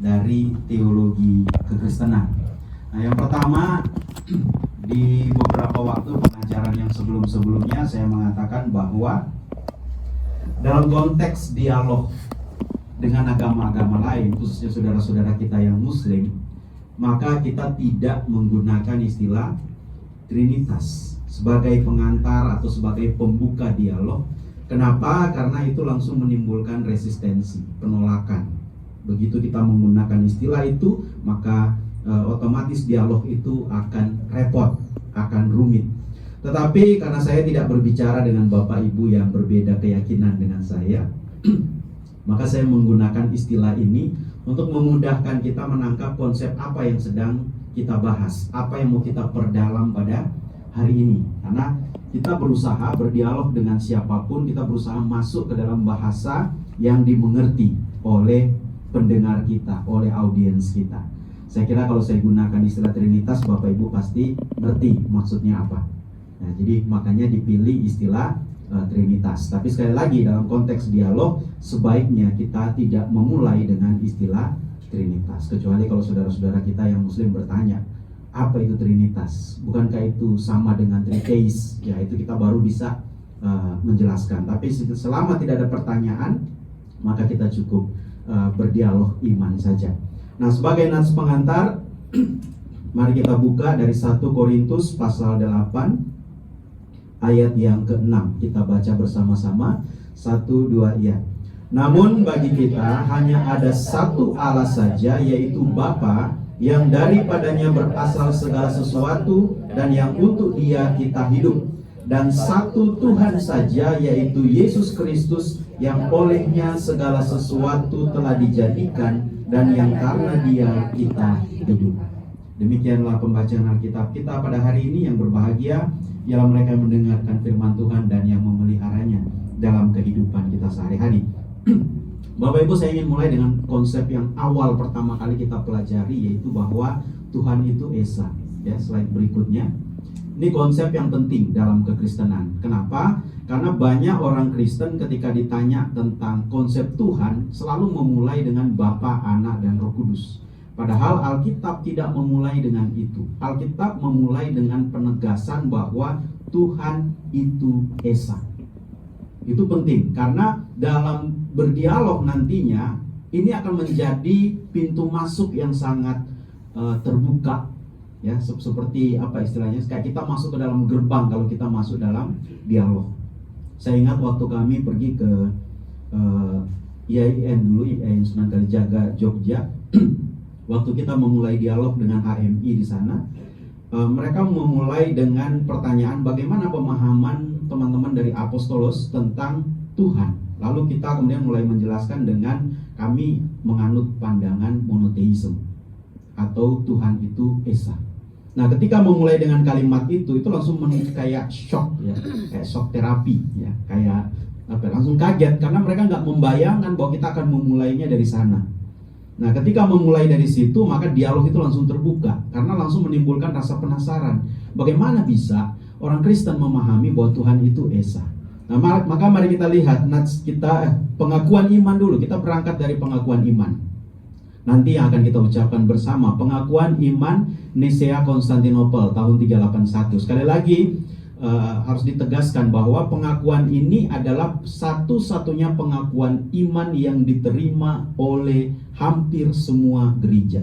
dari teologi kekristenan. Nah, yang pertama, di beberapa waktu pengajaran yang sebelum-sebelumnya saya mengatakan bahwa dalam konteks dialog dengan agama-agama lain, khususnya saudara-saudara kita yang muslim, maka kita tidak menggunakan istilah Trinitas sebagai pengantar atau sebagai pembuka dialog. Kenapa? Karena itu langsung menimbulkan resistensi, penolakan. Begitu kita menggunakan istilah itu, maka otomatis dialog itu akan repot, akan rumit. Tetapi karena saya tidak berbicara dengan Bapak Ibu yang berbeda keyakinan dengan saya, maka saya menggunakan istilah ini untuk memudahkan kita menangkap konsep apa yang sedang kita bahas, apa yang mau kita perdalam pada hari ini. Karena kita berusaha berdialog dengan siapapun, kita berusaha masuk ke dalam bahasa yang dimengerti oleh pendengar kita, oleh audiens kita. Saya kira kalau saya gunakan istilah Trinitas, Bapak Ibu pasti ngerti maksudnya apa. Nah, jadi makanya dipilih istilah Trinitas. Tapi sekali lagi dalam konteks dialog, sebaiknya kita tidak memulai dengan istilah Trinitas. Kecuali kalau saudara-saudara kita yang muslim bertanya, apa itu Trinitas? Bukankah itu sama dengan Triteis? Ya, itu kita baru bisa menjelaskan. Tapi selama tidak ada pertanyaan, maka kita cukup berdialog iman saja. Nah, sebagai nats pengantar, mari kita buka dari 1 Korintus pasal 8 ayat yang ke-6. Kita baca bersama-sama. 1, 2, ya. Namun bagi kita hanya ada satu Allah saja, yaitu Bapa, yang daripadanya berasal segala sesuatu dan yang untuk Dia kita hidup. Dan satu Tuhan saja, yaitu Yesus Kristus, yang olehnya segala sesuatu telah dijadikan dan yang karena Dia kita hidup. Demikianlah pembacaan Alkitab kita pada hari ini. Yang berbahagia ialah mereka yang mendengarkan firman Tuhan dan yang memeliharanya dalam kehidupan kita sehari-hari. Bapak Ibu, saya ingin mulai dengan konsep yang awal pertama kali kita pelajari, yaitu bahwa Tuhan itu Esa. Ya, slide berikutnya. Ini konsep yang penting dalam kekristenan. Kenapa? Karena banyak orang Kristen ketika ditanya tentang konsep Tuhan selalu memulai dengan Bapa, Anak, dan Roh Kudus. Padahal Alkitab tidak memulai dengan itu. Alkitab memulai dengan penegasan bahwa Tuhan itu Esa. Itu penting karena dalam berdialog nantinya ini akan menjadi pintu masuk yang sangat terbuka. Ya, seperti apa istilahnya? Kayak kita masuk ke dalam gerbang kalau kita masuk dalam dialog. Saya ingat waktu kami pergi ke IAIN dulu, IAIN Sunan Kalijaga, Jogja. Waktu kita memulai dialog dengan HMI di sana, mereka memulai dengan pertanyaan bagaimana pemahaman teman-teman dari Apostolos tentang Tuhan. Lalu kita kemudian mulai menjelaskan dengan kami menganut pandangan monoteisme atau Tuhan itu Esa. Nah, ketika memulai dengan kalimat itu langsung kayak shock ya, kayak shock terapi ya, kayak langsung kaget karena mereka nggak membayangkan bahwa kita akan memulainya dari sana. Nah, ketika memulai dari situ, maka dialog itu langsung terbuka karena langsung menimbulkan rasa penasaran. Bagaimana bisa orang Kristen memahami bahwa Tuhan itu Esa? Nah, maka mari kita lihat nats kita pengakuan iman dulu. Kita berangkat dari pengakuan iman. Nanti yang akan kita ucapkan bersama pengakuan iman Nisea Konstantinopel tahun 381. Sekali lagi harus ditegaskan bahwa pengakuan ini adalah satu-satunya pengakuan iman yang diterima oleh hampir semua gereja.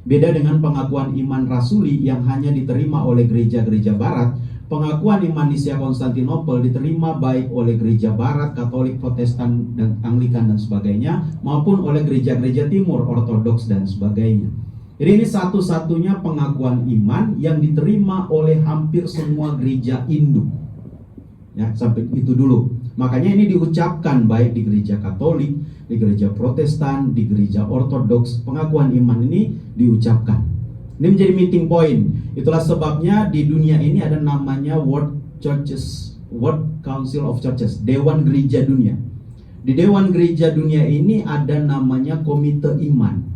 Beda dengan pengakuan iman rasuli yang hanya diterima oleh gereja-gereja barat, pengakuan iman Nisea Konstantinopel diterima baik oleh gereja barat, Katolik, Protestan, dan Anglikan dan sebagainya, maupun oleh gereja-gereja timur, Ortodoks dan sebagainya. Jadi ini satu-satunya pengakuan iman yang diterima oleh hampir semua gereja induk. Ya, sampai itu dulu. Makanya ini diucapkan baik di gereja Katolik, di gereja Protestan, di gereja Ortodoks. Pengakuan iman ini diucapkan. Ini menjadi meeting point. Itulah sebabnya di dunia ini ada namanya World Council of Churches, Dewan Gereja Dunia. Di Dewan Gereja Dunia ini ada namanya Komite Iman.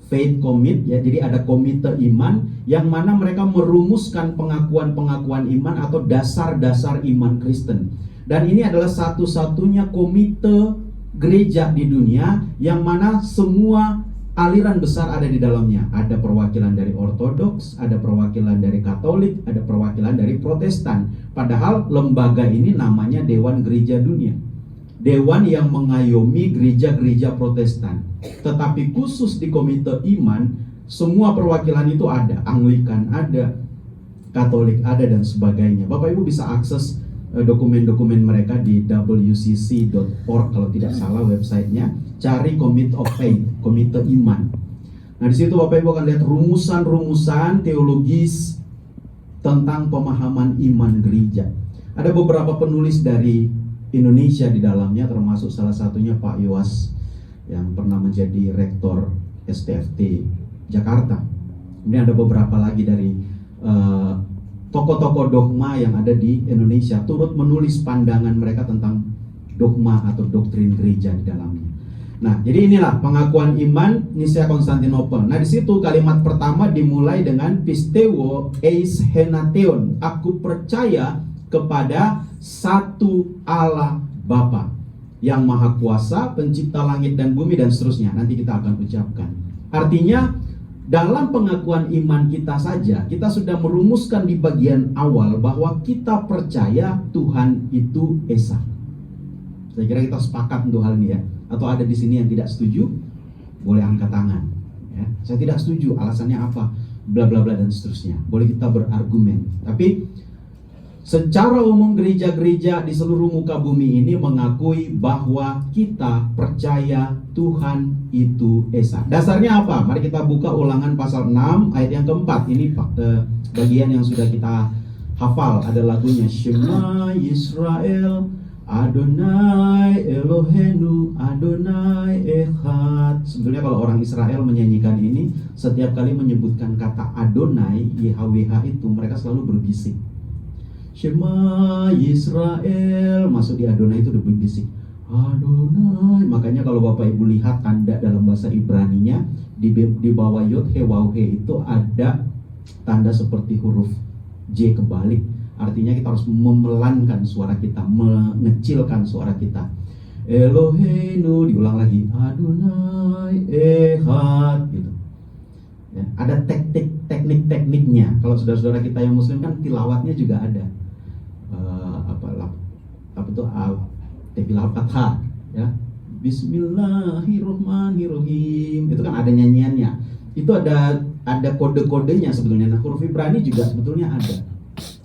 Faith Commit, ya, jadi ada komite iman yang mana mereka merumuskan pengakuan-pengakuan iman atau dasar-dasar iman Kristen. Dan ini adalah satu-satunya komite gereja di dunia yang mana semua aliran besar ada di dalamnya. Ada perwakilan dari Ortodoks, ada perwakilan dari Katolik, ada perwakilan dari Protestan. Padahal lembaga ini namanya Dewan Gereja Dunia. Dewan yang mengayomi gereja-gereja Protestan. Tetapi khusus di Komite Iman, semua perwakilan itu ada. Anglikan ada, Katolik ada, dan sebagainya. Bapak Ibu bisa akses dokumen-dokumen mereka di wcc.org kalau tidak salah websitenya. Cari Committee of Faith, Komite Iman. Nah, di situ Bapak Ibu akan lihat rumusan-rumusan teologis tentang pemahaman iman gereja. Ada beberapa penulis dari Indonesia di dalamnya, termasuk salah satunya Pak Yowas yang pernah menjadi rektor STFT Jakarta. Kemudian ada beberapa lagi dari tokoh-tokoh dogma yang ada di Indonesia turut menulis pandangan mereka tentang dogma atau doktrin gereja di dalamnya. Nah, jadi inilah pengakuan iman Nisea Konstantinopel. Nah, di situ kalimat pertama dimulai dengan pisteuo eis henatheon. Aku percaya kepada satu Allah Bapa yang Maha Kuasa, pencipta langit dan bumi dan seterusnya. Nanti kita akan ucapkan. Artinya dalam pengakuan iman kita saja, kita sudah merumuskan di bagian awal bahwa kita percaya Tuhan itu Esa. Saya kira kita sepakat untuk hal ini ya. Atau ada di sini yang tidak setuju, boleh angkat tangan. Ya. Saya tidak setuju, alasannya apa? Bla bla bla dan seterusnya. Boleh kita berargumen. Tapi secara umum gereja-gereja di seluruh muka bumi ini mengakui bahwa kita percaya Tuhan itu Esa. Dasarnya apa? Mari kita buka Ulangan pasal 6 ayat yang keempat. Ini bagian yang sudah kita hafal. Ada lagunya, Shema Yisrael Adonai Elohenu Adonai Echad. Sebetulnya kalau orang Israel menyanyikan ini, setiap kali menyebutkan kata Adonai, YHWH itu, mereka selalu berbisik. Shema Yisrael, masuk di Adonai itu udah berbisik Adonai. Makanya kalau Bapak Ibu lihat tanda dalam bahasa Ibraninya, di bawah Yod He Waw He itu ada tanda seperti huruf J kebalik. Artinya kita harus memelankan suara kita, mengecilkan suara kita. Elohenu, diulang lagi, Adonai Echad gitu. Ya, ada teknik-tekniknya. Kalau saudara-saudara kita yang muslim kan tilawatnya juga ada. Apa itu tilawat fathah ya. Bismillahirrahmanirrahim. Itu kan ada nyanyiannya. Itu ada kode-kodenya sebetulnya. Nah, huruf Ibrani juga sebetulnya ada.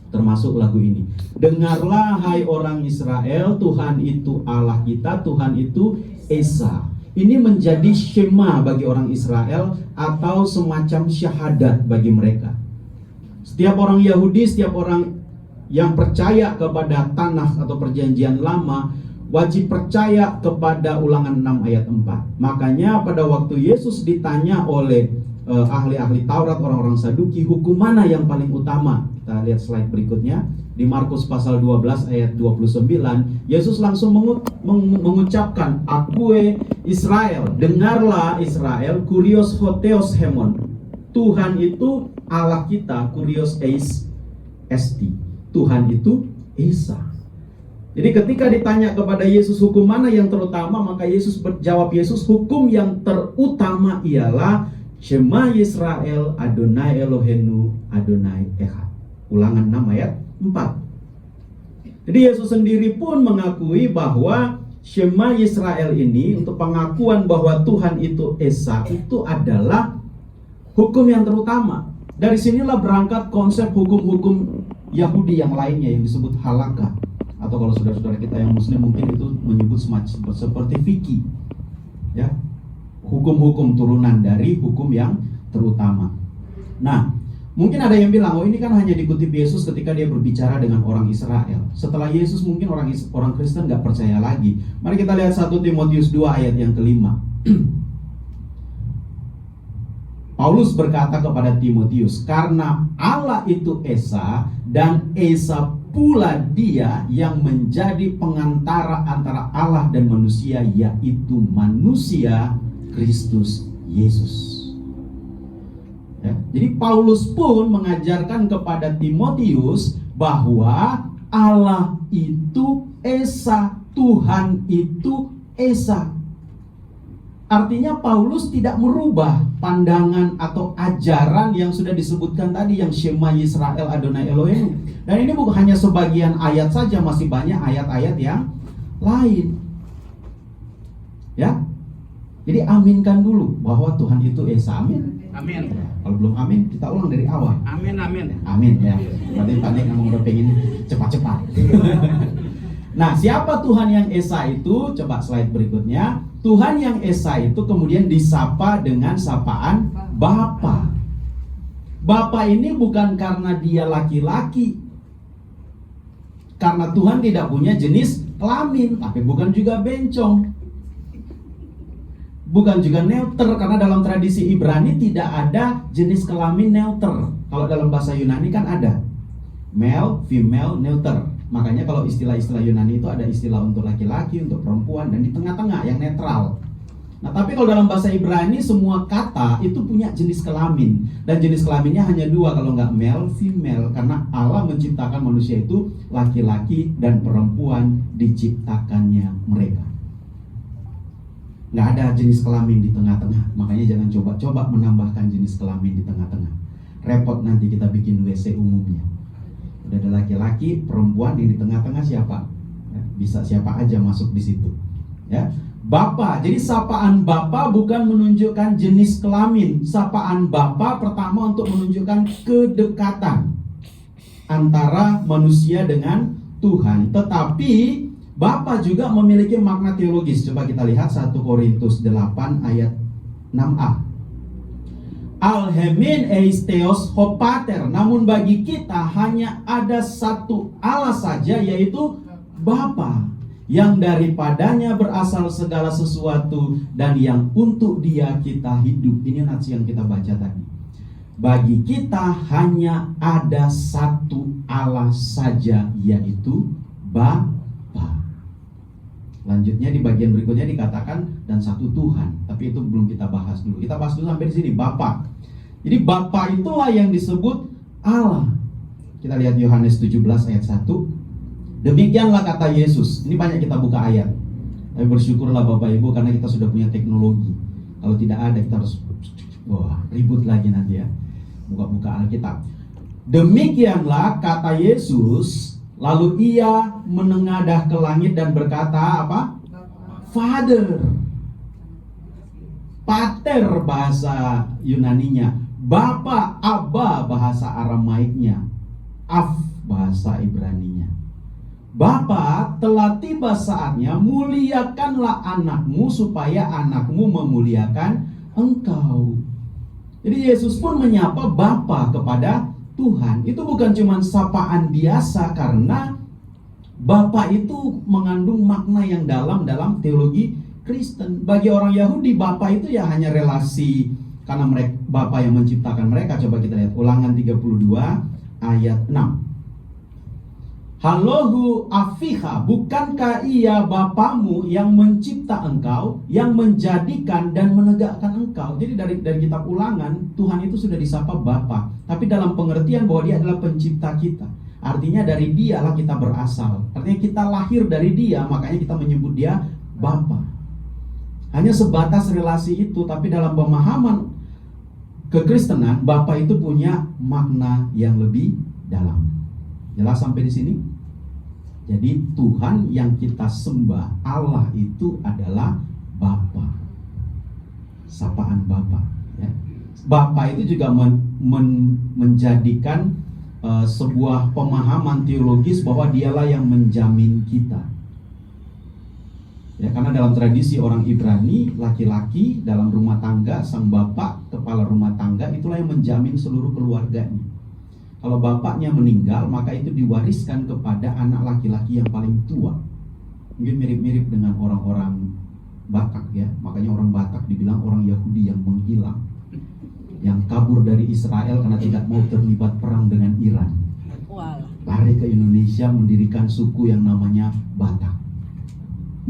Termasuk lagu ini. Dengarlah hai orang Israel, Tuhan itu Allah kita, Tuhan itu Esa. Ini menjadi shema bagi orang Israel atau semacam syahadat bagi mereka. Setiap orang Yahudi, setiap orang yang percaya kepada tanah atau perjanjian lama wajib percaya kepada Ulangan 6 ayat 4. Makanya pada waktu Yesus ditanya oleh ahli-ahli Taurat, orang-orang Saduki, hukum mana yang paling utama? Kita lihat slide berikutnya. Di Markus pasal 12 ayat 29, Yesus langsung mengucapkan, Akue Israel, dengarlah Israel, kurios hoteos hemon. Tuhan itu Allah kita, kurios eis esti. Tuhan itu Esa. Jadi ketika ditanya kepada Yesus hukum mana yang terutama, maka Yesus berjawab, hukum yang terutama ialah Shema Yisrael Adonai Elohenu Adonai Echad. Ulangan 6 ayat 4. Jadi Yesus sendiri pun mengakui bahwa Shema Yisrael ini, untuk pengakuan bahwa Tuhan itu Esa, itu adalah hukum yang terutama. Dari sinilah berangkat konsep hukum-hukum Yahudi yang lainnya yang disebut halakha. Atau kalau saudara-saudara kita yang muslim mungkin itu menyebut semacam seperti fikih. Ya. Hukum-hukum turunan dari hukum yang terutama. Nah, mungkin ada yang bilang, oh ini kan hanya dikutip Yesus ketika dia berbicara dengan orang Israel. Setelah Yesus mungkin orang Kristen gak percaya lagi. Mari kita lihat 1 Timotius 2 ayat yang kelima. Paulus berkata kepada Timotius, karena Allah itu Esa, dan Esa pula dia yang menjadi pengantara antara Allah dan manusia, yaitu manusia Kristus Yesus. Ya, jadi Paulus pun mengajarkan kepada Timotius bahwa Allah itu Esa, Tuhan itu Esa. Artinya Paulus tidak merubah pandangan atau ajaran yang sudah disebutkan tadi, yang Shema Yisrael Adonai Elohim. Dan ini bukan hanya sebagian ayat saja, masih banyak ayat-ayat yang lain. Ya. Jadi aminkan dulu bahwa Tuhan itu Esa. Amin. Amin. Kalau belum amin, kita ulang dari awal. Amin, amin. Amin ya. Berarti panik ngomong udah pengen cepat-cepat. Nah, siapa Tuhan yang Esa itu? Coba slide berikutnya. Tuhan yang Esa itu kemudian disapa dengan sapaan Bapa. Bapa ini bukan karena dia laki-laki. Karena Tuhan tidak punya jenis kelamin, tapi bukan juga bencong. Bukan juga neuter, karena dalam tradisi Ibrani tidak ada jenis kelamin neuter. Kalau dalam bahasa Yunani kan ada male, female, neuter. Makanya kalau istilah-istilah Yunani itu ada istilah untuk laki-laki, untuk perempuan, dan di tengah-tengah yang netral. Nah, tapi kalau dalam bahasa Ibrani semua kata itu punya jenis kelamin. Dan jenis kelaminnya hanya dua, kalau nggak male, female. Karena Allah menciptakan manusia itu laki-laki dan perempuan diciptakannya mereka. Nggak ada jenis kelamin di tengah-tengah. Makanya jangan coba-coba menambahkan jenis kelamin di tengah-tengah. Repot nanti kita bikin WC umumnya. Udah ada laki-laki, perempuan, yang di tengah-tengah siapa? Ya, bisa siapa aja masuk di situ. Ya, Bapa. Jadi sapaan Bapa bukan menunjukkan jenis kelamin. Sapaan Bapa pertama untuk menunjukkan kedekatan antara manusia dengan Tuhan. Tetapi Bapa juga memiliki makna teologis. Coba kita lihat 1 Korintus 8 ayat 6a. Alhemin eis theos hopater. Namun bagi kita hanya ada satu Allah saja, yaitu Bapa, yang daripadanya berasal segala sesuatu dan yang untuk Dia kita hidup. Ini nats yang kita baca tadi. Bagi kita hanya ada satu Allah saja, yaitu Bapa. Lanjutnya di bagian berikutnya dikatakan dan satu Tuhan, tapi itu belum kita bahas dulu. Kita bahas dulu sampai di sini, Bapa. Jadi Bapa itulah yang disebut Allah. Kita lihat Yohanes 17 ayat 1. Demikianlah kata Yesus. Ini banyak kita buka ayat. Tapi bersyukurlah Bapak Ibu karena kita sudah punya teknologi. Kalau tidak ada kita harus ribut lagi nanti ya. Buka-buka Alkitab. Demikianlah kata Yesus. Lalu ia menengadah ke langit dan berkata apa? Father. Pater bahasa Yunaninya. Bapa, Abba bahasa Aramaiknya. Af bahasa Ibraninya. Bapa, telah tiba saatnya, muliakanlah anakmu supaya anakmu memuliakan engkau. Jadi Yesus pun menyapa Bapa kepada Tuhan. Itu bukan cuma sapaan biasa, karena Bapa itu mengandung makna yang dalam teologi Kristen. Bagi orang Yahudi, Bapa itu ya hanya relasi karena mereka Bapa yang menciptakan mereka. Coba kita lihat Ulangan 32 ayat 6. Halohu afiha, bukankah ia Bapamu yang mencipta engkau, yang menjadikan dan menegakkan engkau. Jadi dari kitab Ulangan, Tuhan itu sudah disapa Bapa, tapi dalam pengertian bahwa Dia adalah pencipta kita. Artinya dari Dialah kita berasal. Artinya kita lahir dari Dia, makanya kita menyebut Dia Bapa. Hanya sebatas relasi itu, tapi dalam pemahaman kekristenan, Bapa itu punya makna yang lebih dalam. Jelas sampai di sini? Jadi Tuhan yang kita sembah, Allah itu adalah Bapa. Sapaan Bapa. Ya. Bapa itu juga menjadikan sebuah pemahaman teologis bahwa Dialah yang menjamin kita. Ya, karena dalam tradisi orang Ibrani, laki-laki dalam rumah tangga, sang bapak, kepala rumah tangga, itulah yang menjamin seluruh keluarganya. Kalau bapaknya meninggal, maka itu diwariskan kepada anak laki-laki yang paling tua. Mungkin mirip-mirip dengan orang-orang Batak ya. Makanya orang Batak dibilang orang Yahudi yang menghilang, yang kabur dari Israel karena tidak mau terlibat perang dengan Iran. Lari ke Indonesia mendirikan suku yang namanya Batak.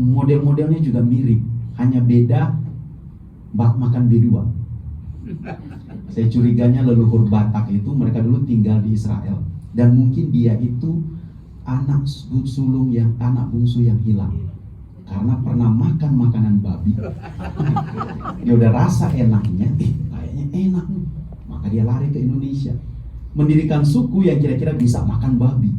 Model-modelnya juga mirip, hanya beda makan B2. Saya curiganya leluhur Batak itu mereka dulu tinggal di Israel, dan mungkin dia itu anak bungsu yang hilang. karena pernah makan makanan babi. Dia udah rasa enaknya, kayaknya enak, maka dia lari ke Indonesia, mendirikan suku yang kira-kira bisa makan babi.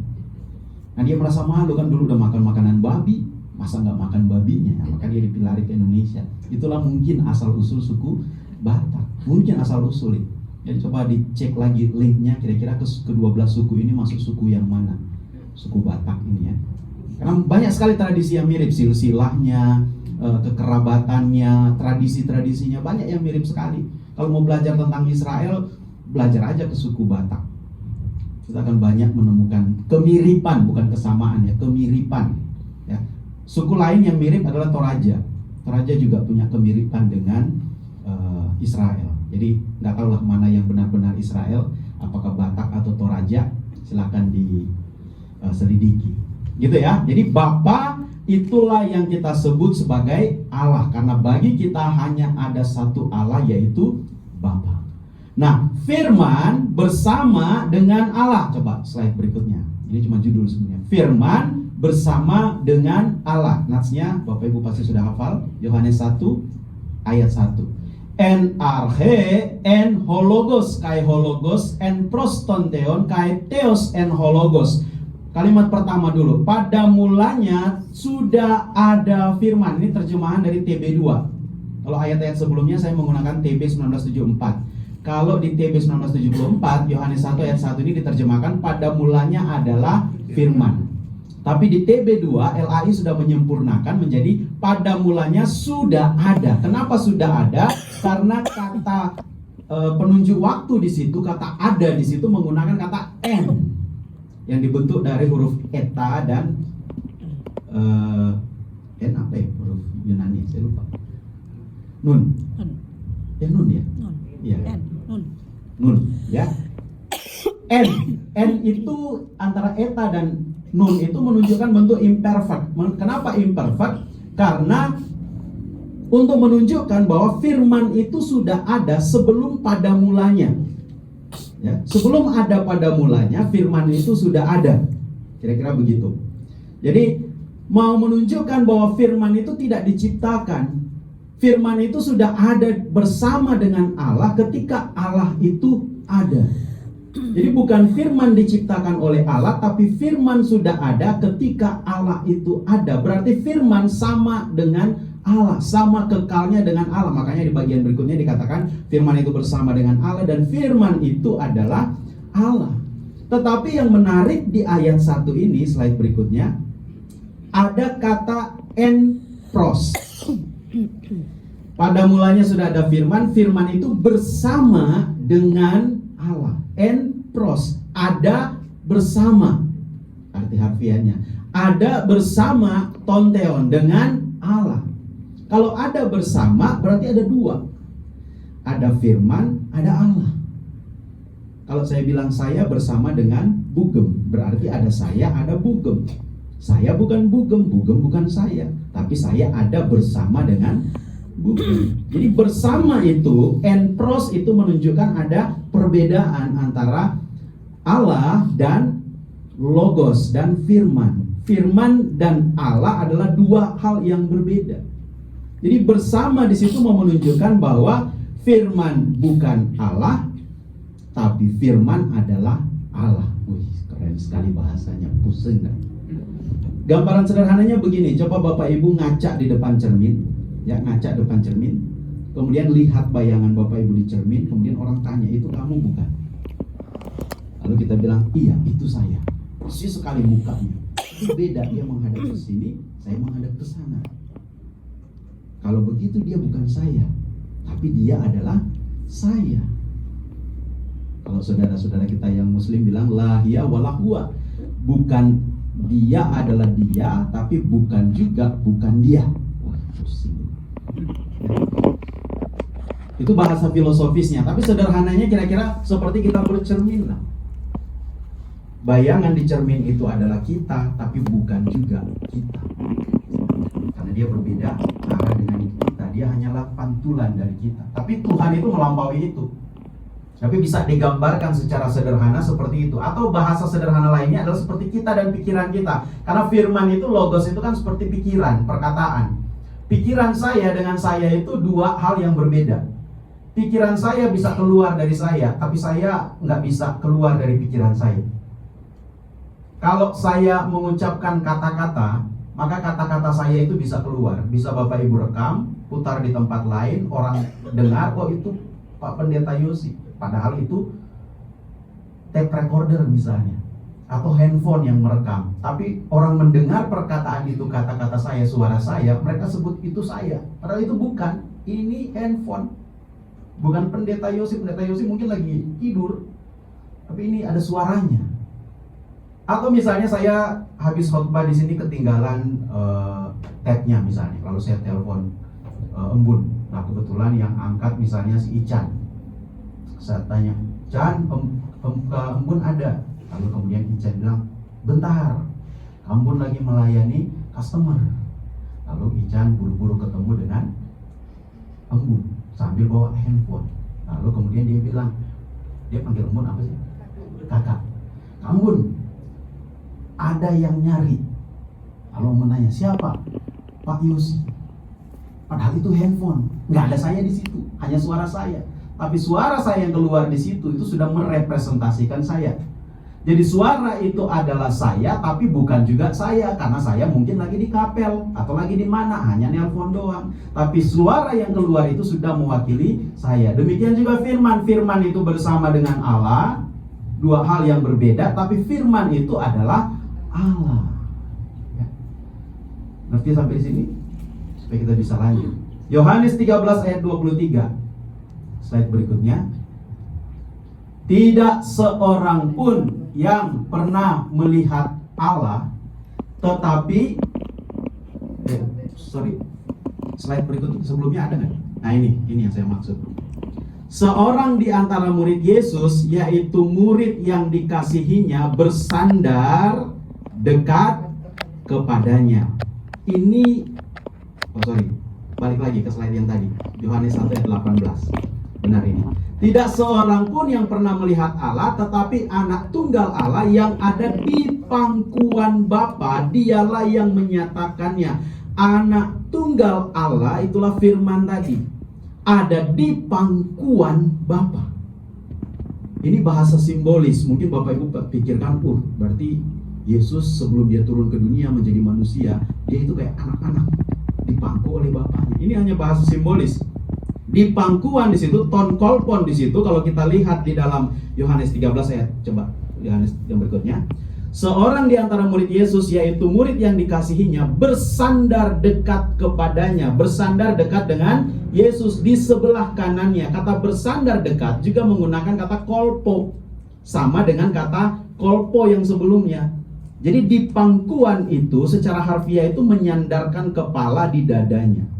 Nah dia merasa malu kan, dulu udah makan makanan babi, masa nggak makan babinya, maka dia lari ke Indonesia. Itulah mungkin asal usul suku Batak, mungkin asal usul. Jadi coba dicek lagi linknya, kira-kira ke-12 suku ini masuk suku yang mana, suku Batak ini ya. Karena banyak sekali tradisi yang mirip, silsilahnya, kekerabatannya, tradisi-tradisinya banyak yang mirip sekali. Kalau mau belajar tentang Israel, belajar aja ke suku Batak. Kita akan banyak menemukan kemiripan, bukan kesamaan ya, kemiripan. Ya. Suku lain yang mirip adalah Toraja. Toraja juga punya kemiripan dengan Israel. Jadi nggak tahulah mana yang benar-benar Israel, apakah Batak atau Toraja, silahkan diselidiki. Gitu ya. Jadi Bapa itulah yang kita sebut sebagai Allah, karena bagi kita hanya ada satu Allah, yaitu Bapa. Nah, firman bersama dengan Allah. Coba slide berikutnya. Ini cuma judul sebenarnya. Firman bersama dengan Allah. Natsnya Bapak Ibu pasti sudah hafal. Yohanes 1 ayat 1. En arche en hologos kai hologos en prostonteon kai theos en hologos. Kalimat pertama dulu. Pada mulanya sudah ada firman. Ini terjemahan dari TB2. Kalau ayat-ayat sebelumnya saya menggunakan TB 1974. Kalau di TB 1974, Yohanes 1 ayat 1 ini diterjemahkan pada mulanya adalah firman. Tapi di TB2, LAI sudah menyempurnakan menjadi pada mulanya sudah ada. Kenapa sudah ada? Karena kata penunjuk waktu di situ, kata ada di situ menggunakan kata en, yang dibentuk dari huruf eta dan en apa ya? Huruf Yunani, saya lupa. Nun. Ya nun ya. Ya. Nun ya. N itu antara eta dan nun itu menunjukkan bentuk imperfect. Kenapa imperfect? Karena untuk menunjukkan bahwa firman itu sudah ada sebelum pada mulanya. Ya, sebelum ada pada mulanya, firman itu sudah ada. Kira-kira begitu. Jadi mau menunjukkan bahwa firman itu tidak diciptakan. Firman itu sudah ada bersama dengan Allah ketika Allah itu ada. Jadi bukan firman diciptakan oleh Allah, tapi firman sudah ada ketika Allah itu ada. Berarti firman sama dengan Allah, sama kekalnya dengan Allah. Makanya di bagian berikutnya dikatakan firman itu bersama dengan Allah dan firman itu adalah Allah. Tetapi yang menarik di ayat 1 ini, slide berikutnya, ada kata en pros. Pada mulanya sudah ada firman, firman itu bersama dengan Allah. En pros, ada bersama. Arti harfiahnya, ada bersama tonteon dengan Allah. Kalau ada bersama berarti ada dua. Ada firman, ada Allah. Kalau saya bilang saya bersama dengan Bugem, berarti ada saya, ada Bugem. Saya bukan Bugem, Bugem bukan saya, tapi saya ada bersama dengan Bugem. Jadi bersama itu, en pros itu menunjukkan ada perbedaan antara Allah dan logos dan firman. Firman dan Allah adalah dua hal yang berbeda. Jadi bersama di situ mau menunjukkan bahwa firman bukan Allah, tapi firman adalah Allah. Wih, keren sekali bahasanya, pusing kan? Gambaran sederhananya begini, coba Bapak Ibu ngaca di depan cermin. Ya, ngaca depan cermin, kemudian lihat bayangan Bapak Ibu di cermin, kemudian orang tanya, itu kamu bukan? Lalu kita bilang, iya, itu saya. Persis sekali mukanya. Itu beda, dia menghadap ke sini, saya menghadap ke sana. Kalau begitu dia bukan saya, tapi dia adalah saya. Kalau saudara-saudara kita yang muslim bilang, la hiya wala huwa. Bukan dia adalah dia, tapi bukan juga bukan dia. Wah, pusing. Itu bahasa filosofisnya, tapi sederhananya kira-kira seperti kita bercermin lah. Bayangan di cermin itu adalah kita, tapi bukan juga kita. Karena dia berbeda arah dengan kita. Dia hanyalah pantulan dari kita. Tapi Tuhan itu melampaui itu. Tapi bisa digambarkan secara sederhana seperti itu. Atau bahasa sederhana lainnya adalah seperti kita dan pikiran kita. Karena firman itu, logos itu kan seperti pikiran, perkataan. Pikiran saya dengan saya itu dua hal yang berbeda. Pikiran saya bisa keluar dari saya, tapi saya nggak bisa keluar dari pikiran saya. Kalau saya mengucapkan kata-kata, maka kata-kata saya itu bisa keluar. Bisa Bapak Ibu rekam, putar di tempat lain, orang dengar, oh itu Pak Pendeta Yosi. Padahal itu tape recorder misalnya, atau handphone yang merekam. Tapi orang mendengar perkataan itu, kata-kata saya, suara saya, mereka sebut itu saya. Padahal itu bukan, ini handphone. Bukan Pendeta Yosi. Pendeta Yosi mungkin lagi tidur, tapi ini ada suaranya. Atau misalnya saya habis khotbah di sini ketinggalan tape-nya misalnya. Lalu saya telepon Embun. Nah kebetulan yang angkat misalnya si Ican. Saya tanya, Chan, Embun ada? Lalu kemudian Ican bilang, bentar, Embun lagi melayani customer. Lalu Ican buru-buru ketemu dengan Embun sambil bawa handphone. Lalu kemudian dia bilang, dia panggil Embun apa sih? Kakak. Embun, ada yang nyari. Lalu Embun tanya, siapa? Pak Yosi. Padahal itu handphone, nggak ada saya di situ, hanya suara saya. Tapi suara saya yang keluar di situ itu sudah merepresentasikan saya. Jadi suara itu adalah saya, tapi bukan juga saya, karena saya mungkin lagi di kapel atau lagi di mana, hanya nelpon doang. Tapi suara yang keluar itu sudah mewakili saya. Demikian juga firman. Firman itu bersama dengan Allah, dua hal yang berbeda, tapi firman itu adalah Allah. Ya. Ngerti sampai di sini? Supaya kita bisa lanjut. Yohanes 13 ayat 23. Slide berikutnya. Tidak seorang pun yang pernah melihat Allah, tetapi slide berikut sebelumnya ada nggak? Nah ini yang saya maksud. Seorang di antara murid Yesus, yaitu murid yang dikasihinya, bersandar dekat kepadanya. Ini, balik lagi ke slide yang tadi, Yohanes 1 ayat 18. Benar ini. Tidak seorang pun yang pernah melihat Allah, tetapi anak tunggal Allah yang ada di pangkuan Bapa, dialah yang menyatakannya. Anak tunggal Allah itulah firman tadi, ada di pangkuan Bapa. Ini bahasa simbolis. Mungkin Bapak Ibu pikirkan, berarti Yesus sebelum dia turun ke dunia menjadi manusia, dia itu kayak anak-anak, dipangku oleh Bapaknya. Ini hanya bahasa simbolis. Di pangkuan di situ, ton kolpon di situ. Kalau kita lihat di dalam Yohanes 13 ayat, coba Yohanes yang berikutnya. Seorang di antara murid Yesus, yaitu murid yang dikasihinya, bersandar dekat kepadanya. Bersandar dekat dengan Yesus di sebelah kanannya. Kata bersandar dekat juga menggunakan kata kolpo, sama dengan kata kolpo yang sebelumnya. Jadi di pangkuan itu secara harfiah itu menyandarkan kepala di dadanya.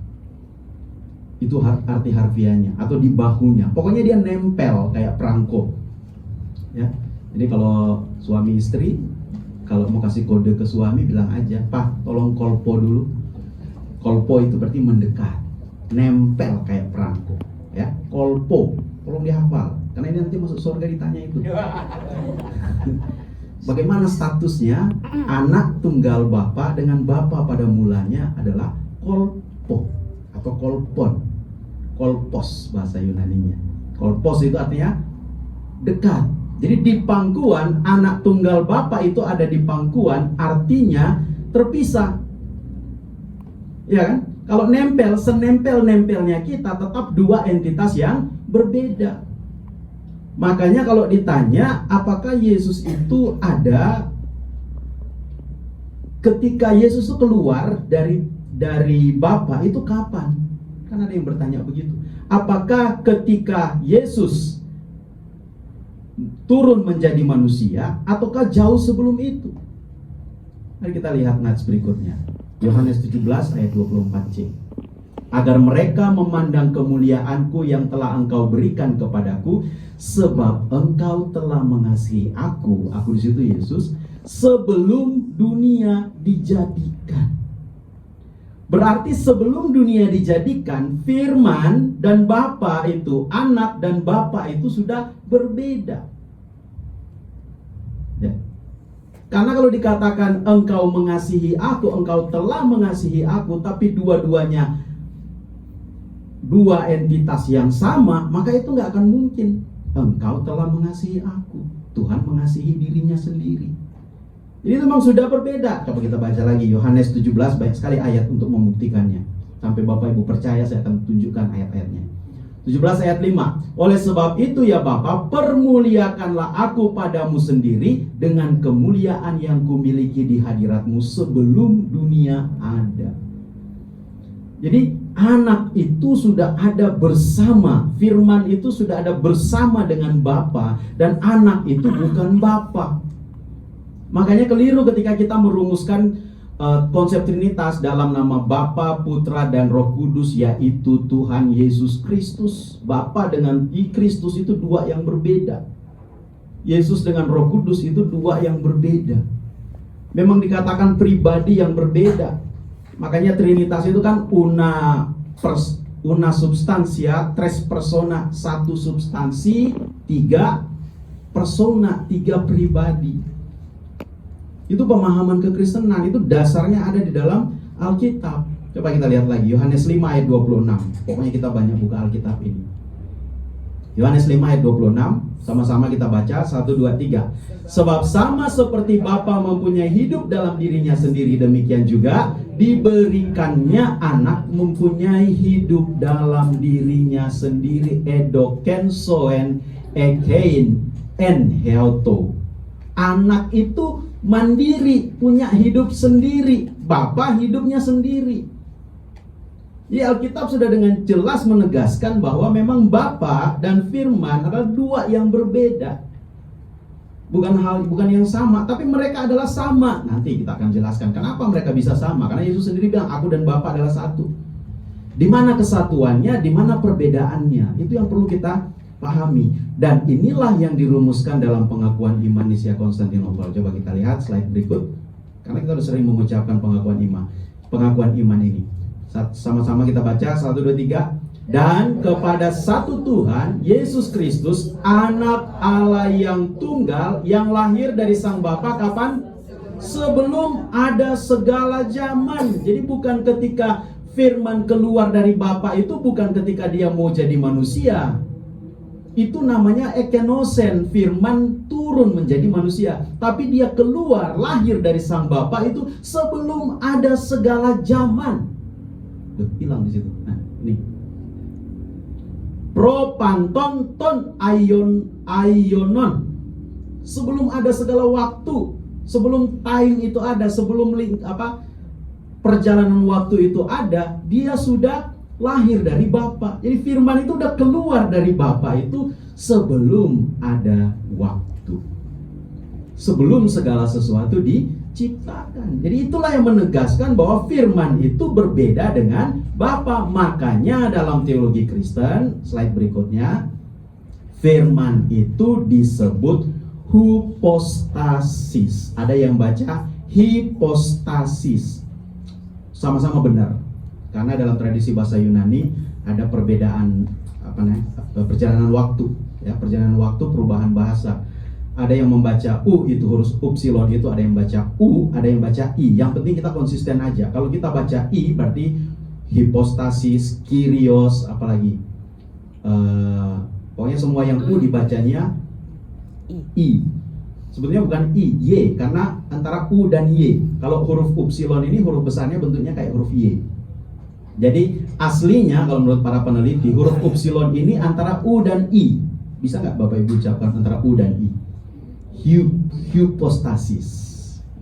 Itu arti harfiahnya, atau di bahunya. Pokoknya dia nempel kayak perangko. Ya. Jadi kalau suami istri, kalau mau kasih kode ke suami, bilang aja, Pak, tolong kolpo dulu. Kolpo itu berarti mendekat, nempel kayak perangko. Ya, kolpo, tolong dihafal. Karena ini nanti masuk surga ditanya itu. Bagaimana statusnya anak tunggal Bapa dengan Bapa pada mulanya adalah kolpo atau kolpon. Kolpos bahasa Yunaninya. Kolpos itu artinya dekat. Jadi di pangkuan, anak tunggal Bapa itu ada di pangkuan, artinya terpisah. Ya kan? Kalau nempel, senempel-nempelnya kita, tetap dua entitas yang berbeda. Makanya kalau ditanya apakah Yesus itu ada ketika Yesus itu keluar dari Bapa, itu kapan? Kan ada yang bertanya begitu. Apakah ketika Yesus turun menjadi manusia, ataukah jauh sebelum itu? Mari kita lihat nats berikutnya. Yohanes 17 ayat 24c. Agar mereka memandang kemuliaanku yang telah engkau berikan kepadaku, sebab engkau telah mengasihi aku di situ Yesus, sebelum dunia dijadikan. Berarti sebelum dunia dijadikan, Firman dan Bapa itu, anak dan Bapa itu sudah berbeda. Ya. Karena kalau dikatakan engkau mengasihi aku, engkau telah mengasihi aku, tapi dua-duanya dua entitas yang sama, maka itu nggak akan mungkin. Engkau telah mengasihi aku, Tuhan mengasihi dirinya sendiri. Jadi memang sudah berbeda. Coba kita baca lagi Yohanes 17, banyak sekali ayat untuk membuktikannya. Sampai Bapak Ibu percaya, saya akan tunjukkan ayat-ayatnya. 17 ayat 5. Oleh sebab itu ya Bapa, permuliakanlah aku padamu sendiri dengan kemuliaan yang kumiliki di hadiratmu sebelum dunia ada. Jadi anak itu sudah ada bersama, Firman itu sudah ada bersama dengan Bapa, dan anak itu bukan Bapa. Makanya keliru ketika kita merumuskan konsep Trinitas dalam nama Bapa, Putra, dan Roh Kudus, yaitu Tuhan Yesus Kristus. Bapa dengan Kristus itu dua yang berbeda. Yesus dengan Roh Kudus itu dua yang berbeda. Memang dikatakan pribadi yang berbeda. Makanya Trinitas itu kan una substantia, tres persona, satu substansi, tiga persona, tiga pribadi. Itu pemahaman kekristenan, itu dasarnya ada di dalam Alkitab. Coba kita lihat lagi, Yohanes 5 ayat 26. Pokoknya kita banyak buka Alkitab ini. Yohanes 5 ayat 26, sama-sama kita baca, 1, 2, 3. Sebab sama seperti Bapa mempunyai hidup dalam dirinya sendiri, demikian juga diberikannya anak mempunyai hidup dalam dirinya sendiri. Edoken soen ekein en heoto. Anak itu mandiri, punya hidup sendiri. Bapa hidupnya sendiri. Jadi Alkitab sudah dengan jelas menegaskan bahwa memang Bapa dan Firman adalah dua yang berbeda. Bukan yang sama, tapi mereka adalah sama. Nanti kita akan jelaskan kenapa mereka bisa sama. Karena Yesus sendiri bilang, aku dan Bapa adalah satu. Di mana kesatuannya, di mana perbedaannya, itu yang perlu kita pahami. Dan inilah yang dirumuskan dalam pengakuan iman Nisia Konstantinopel. Coba kita lihat slide berikut. Karena kita sudah sering mengucapkan pengakuan iman ini. Sama-sama kita baca, 1, 2, 3. Dan kepada satu Tuhan, Yesus Kristus, anak Allah yang tunggal, yang lahir dari Sang Bapa kapan? Sebelum ada segala zaman. Jadi bukan ketika Firman keluar dari Bapa itu, bukan ketika dia mau jadi manusia. Itu namanya ekenosen, Firman turun menjadi manusia. Tapi dia keluar, lahir dari Sang Bapa itu sebelum ada segala zaman. Hilang di situ. Nah, ini. Propanton ton aionon. Sebelum ada segala waktu, sebelum time itu ada, sebelum perjalanan waktu itu ada, dia sudah lahir dari Bapa. Jadi Firman itu udah keluar dari Bapa itu sebelum ada waktu. Sebelum segala sesuatu diciptakan. Jadi itulah yang menegaskan bahwa Firman itu berbeda dengan Bapa. Makanya dalam teologi Kristen, slide berikutnya, Firman itu disebut hypostasis. Ada yang baca hipostasis. Sama-sama benar. Karena dalam tradisi bahasa Yunani ada perbedaan perjalanan waktu, ya, perjalanan waktu, perubahan bahasa. Ada yang membaca U itu huruf upsilon itu, ada yang baca U, ada yang baca I. Yang penting kita konsisten aja. Kalau kita baca I berarti hipostasis, kyrios, apalagi pokoknya semua yang U dibacanya I. Sebetulnya bukan I, Y, karena antara U dan Y. Kalau huruf upsilon ini huruf besarnya bentuknya kayak huruf Y. Jadi aslinya kalau menurut para peneliti, huruf upsilon ini antara U dan I. Bisa nggak Bapak Ibu ucapkan antara U dan I? Hypostasis,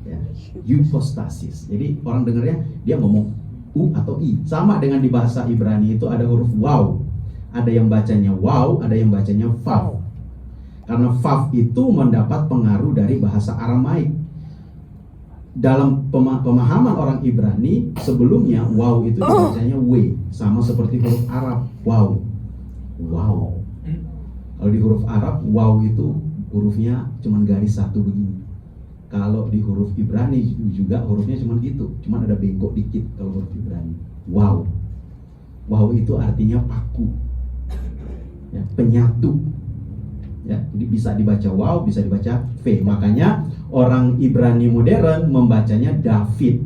ya, hypostasis. Jadi orang dengarnya dia ngomong U atau I. Sama dengan di bahasa Ibrani itu ada huruf waw. Ada yang bacanya waw, ada yang bacanya vav. Karena vav itu mendapat pengaruh dari bahasa Aramaik. Dalam pemahaman orang Ibrani sebelumnya waw itu dibacanya w, sama seperti huruf Arab waw. Wow. Kalau di huruf Arab waw itu hurufnya cuman garis satu begini. Kalau di huruf Ibrani juga hurufnya cuma gitu, cuma ada bengkok dikit kalau huruf Ibrani. Wow. Wow itu artinya paku, ya, penyatu. Ya, jadi bisa dibaca wow, bisa dibaca V. Makanya orang Ibrani modern membacanya David,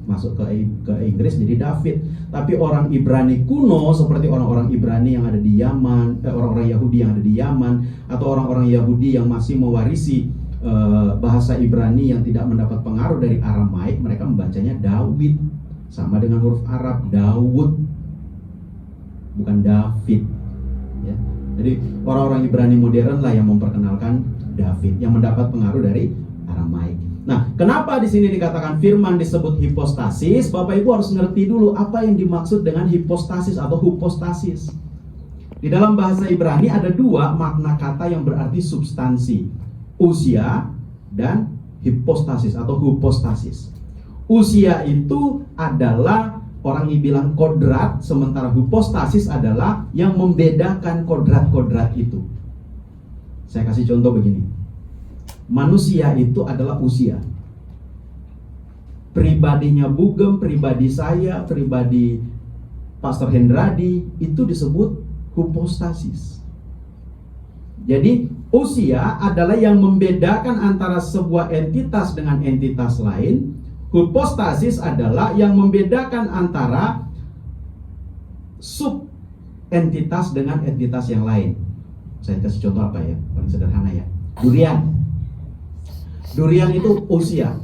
masuk ke Inggris jadi David. Tapi orang Ibrani kuno seperti orang-orang Ibrani yang ada di Yaman, orang-orang Yahudi yang ada di Yaman, atau orang-orang Yahudi yang masih mewarisi bahasa Ibrani yang tidak mendapat pengaruh dari Aramaik, mereka membacanya David, sama dengan huruf Arab Daud, bukan David. Ya. Jadi orang-orang Ibrani modern lah yang memperkenalkan David, yang mendapat pengaruh dari Aramaik. Nah, kenapa di sini dikatakan firman disebut hipostasis? Bapak Ibu harus ngerti dulu apa yang dimaksud dengan hipostasis atau hupostasis. Di dalam bahasa Ibrani ada dua makna kata yang berarti substansi, usia dan hipostasis atau hupostasis. Usia itu adalah orang yang bilang kodrat, sementara hupostasis adalah yang membedakan kodrat-kodrat itu. Saya kasih contoh begini. Manusia itu adalah usia. Pribadinya Bugem, pribadi saya, pribadi Pastor Hendradi, itu disebut hupostasis. Jadi usia adalah yang membedakan antara sebuah entitas dengan entitas lain. Hupostasis adalah yang membedakan antara sub entitas dengan entitas yang lain. Saya kasih contoh apa ya, paling sederhana ya. Durian itu usia.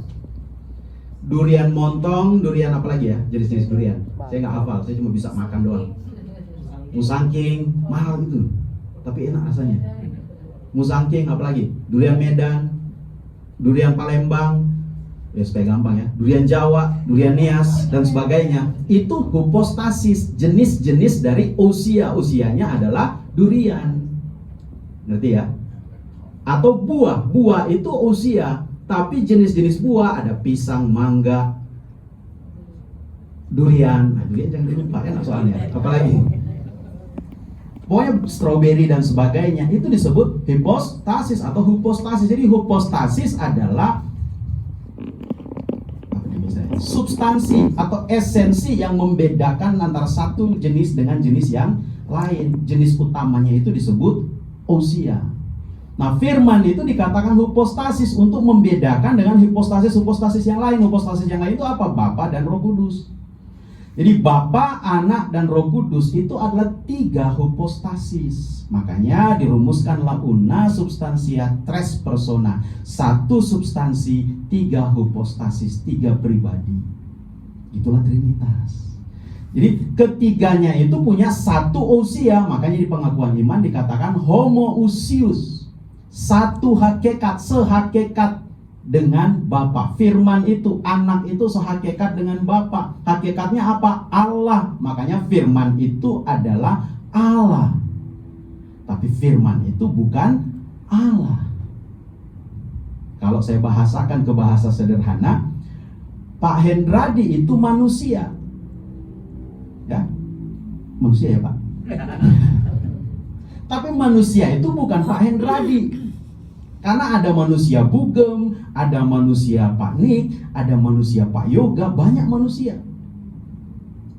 Durian montong, durian apa lagi ya, jenis-jenis durian. Saya nggak hafal, saya cuma bisa makan doang. Musangking, mahal gitu, tapi enak rasanya. Musangking apa lagi? Durian Medan, durian Palembang, ya supaya gampang ya, durian Jawa, durian Nias, dan sebagainya. Itu hupostasis, jenis-jenis dari usia. Usianya adalah durian. Ngerti ya? Atau buah itu usia, tapi jenis-jenis buah ada pisang, mangga, durian. Nah, durian jangan lupa, enak soalnya. Apalagi? Pokoknya stroberi dan sebagainya, itu disebut hipostasis atau hupostasis. Jadi hupostasis adalah substansi atau esensi yang membedakan antara satu jenis dengan jenis yang lain. Jenis utamanya itu disebut usia. Nah, firman itu dikatakan hupostasis untuk membedakan dengan hipostasis yang lain. Hipostasis yang lain itu apa? Bapa dan Roh Kudus. Jadi Bapa, Anak, dan Roh Kudus itu adalah 3 hupostasis. Makanya dirumuskanlah una substantia tres persona. 1 substansi, 3 hupostasis, 3 pribadi. Itulah Trinitas. Jadi ketiganya itu punya 1 usia. Makanya di pengakuan iman dikatakan homoousios. 1 hakikat, sehakikat dengan Bapa. Firman itu, anak itu sehakikat dengan Bapa. Hakikatnya apa? Allah. Makanya firman itu adalah Allah. Tapi firman itu bukan Allah. Kalau saya bahasakan ke bahasa sederhana, Pak Hendradi itu manusia. Ya, manusia ya Pak. Tapi manusia itu bukan Pak Hendradi. Karena ada manusia Bugem, ada manusia Pak Nik, ada manusia Pak Yoga, banyak manusia.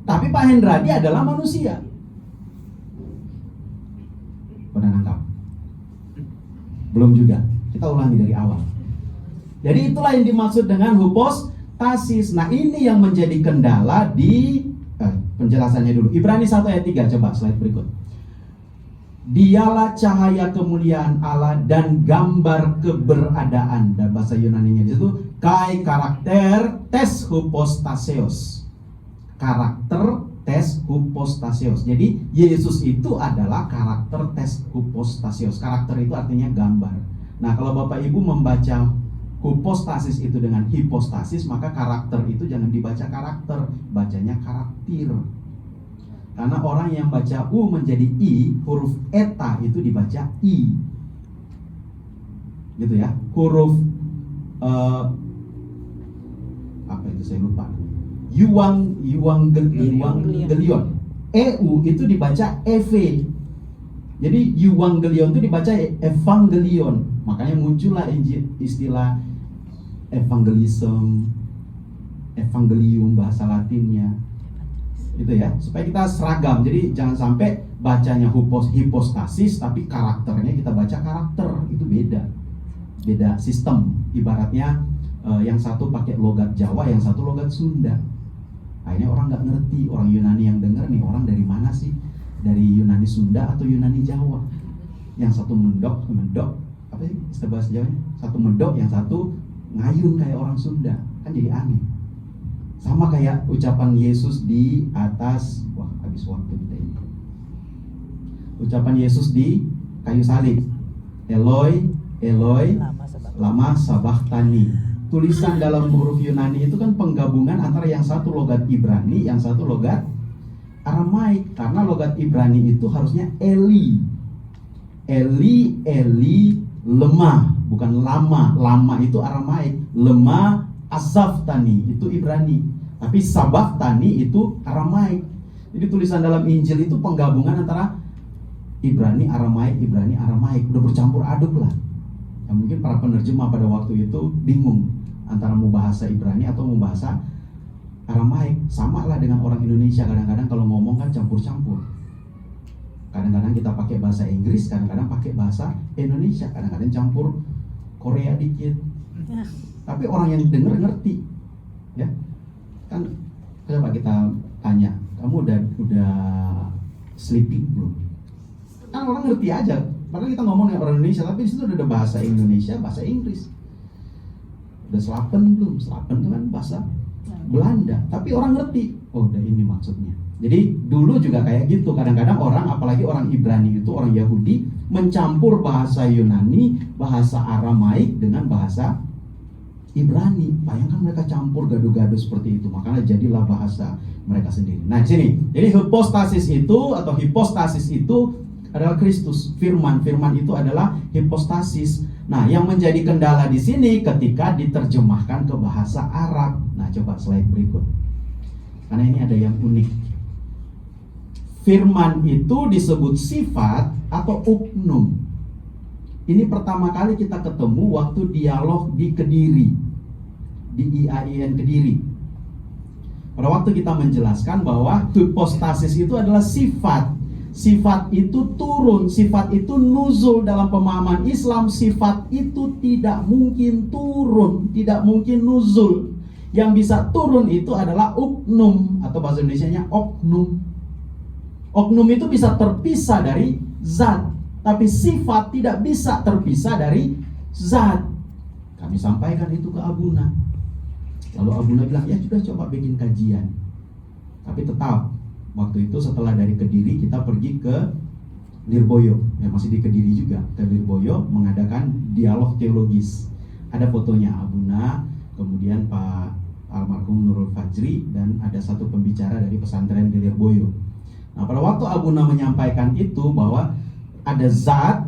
Tapi Pak Hendradi adalah manusia. Pernah nangkap? Belum juga. Kita ulangi dari awal. Jadi itulah yang dimaksud dengan hupostasis. Nah, ini yang menjadi kendala di penjelasannya dulu. Ibrani 1 ayat 3, coba slide berikut. Dialah cahaya kemuliaan Allah dan gambar keberadaan. Dan bahasa Yunaninya di situ kai karakter tes hypostaseos. Karakter tes hypostaseos. Jadi Yesus itu adalah karakter tes hypostaseos. Karakter itu artinya gambar. Nah, kalau Bapak Ibu membaca hypostasis itu dengan hipostasis, maka karakter itu jangan dibaca karakter, bacanya karakter. Karena orang yang baca U menjadi I, huruf eta itu dibaca I. Gitu ya. Huruf apa itu saya lupa. Euangelion. EU itu dibaca EV. Jadi Euangelion itu dibaca Evangelion. Makanya muncullah istilah evangelium bahasa Latinnya. Itu ya, supaya kita seragam. Jadi jangan sampai bacanya hipostasis tapi karakternya kita baca karakter. Itu beda sistem. Ibaratnya yang satu pakai logat Jawa, yang satu logat Sunda. Akhirnya orang nggak ngerti. Orang Yunani yang dengar nih, orang dari mana sih? Dari Yunani Sunda atau Yunani Jawa? Yang satu mendok, apa sih istilah bahasa Jawanya? Satu mendok, yang satu ngayun kayak orang Sunda. Kan jadi aneh. Sama kayak ucapan Yesus di atas, habis waktu kita ini. Ucapan Yesus di kayu salib. Eloi, Eloi, lama sabachthani. Tulisan dalam huruf Yunani itu kan penggabungan antara yang satu logat Ibrani, yang satu logat Aramaik. Karena logat Ibrani itu harusnya Eli. Eli, lemah, bukan lama. Lama itu Aramaik. Lemah asaftani itu Ibrani. Tapi sabachthani itu Aramaik. Jadi tulisan dalam Injil itu penggabungan antara Ibrani, Aramaik, udah bercampur aduk lah. Ya, mungkin para penerjemah pada waktu itu bingung antara mau bahasa Ibrani atau mau bahasa Aramaik. Sama lah dengan orang Indonesia, kadang-kadang kalau ngomong kan campur-campur. Kadang-kadang kita pakai bahasa Inggris, kadang-kadang pakai bahasa Indonesia, kadang-kadang campur Korea dikit. Tapi orang yang dengar ngerti, ya kan. Coba kita tanya, kamu udah sleeping belum? Kan orang ngerti aja. Padahal kita ngomong dengan orang Indonesia, tapi di situ udah ada bahasa Indonesia, bahasa Inggris. Udah slapen belum? Slapen itu kan bahasa Belanda, tapi orang ngerti. Oh, udah ini maksudnya. Jadi dulu juga kayak gitu. Kadang-kadang orang, apalagi orang Ibrani itu, orang Yahudi, mencampur bahasa Yunani, bahasa Aramaik dengan bahasa Ibrani. Bayangkan mereka campur gaduh-gaduh seperti itu. Makanya jadilah bahasa mereka sendiri. Nah, di sini. Jadi hipostasis itu adalah Kristus. Firman itu adalah hipostasis. Nah, yang menjadi kendala di sini ketika diterjemahkan ke bahasa Arab. Nah, coba slide berikut. Karena ini ada yang unik. Firman itu disebut sifat atau uknum. Ini pertama kali kita ketemu waktu dialog di Kediri, di IAIN Kediri. Pada waktu kita menjelaskan bahwa hipostasis itu adalah sifat. Sifat itu turun, sifat itu nuzul. Dalam pemahaman Islam, sifat itu tidak mungkin turun, tidak mungkin nuzul. Yang bisa turun itu adalah uknum, atau bahasa Indonesianya oknum. Oknum itu bisa terpisah dari zat, tapi sifat tidak bisa terpisah dari zat. Kami sampaikan itu ke Abuna. Lalu Abuna bilang, ya sudah, coba bikin kajian. Tapi tetap waktu itu setelah dari Kediri kita pergi ke Lirboyo, ya masih di Kediri juga, ke Lirboyo mengadakan dialog teologis. Ada fotonya Abuna, kemudian Pak almarhum Nurul Fajri, dan ada satu pembicara dari pesantren di Lirboyo. Nah, pada waktu Abuna menyampaikan itu bahwa ada zat,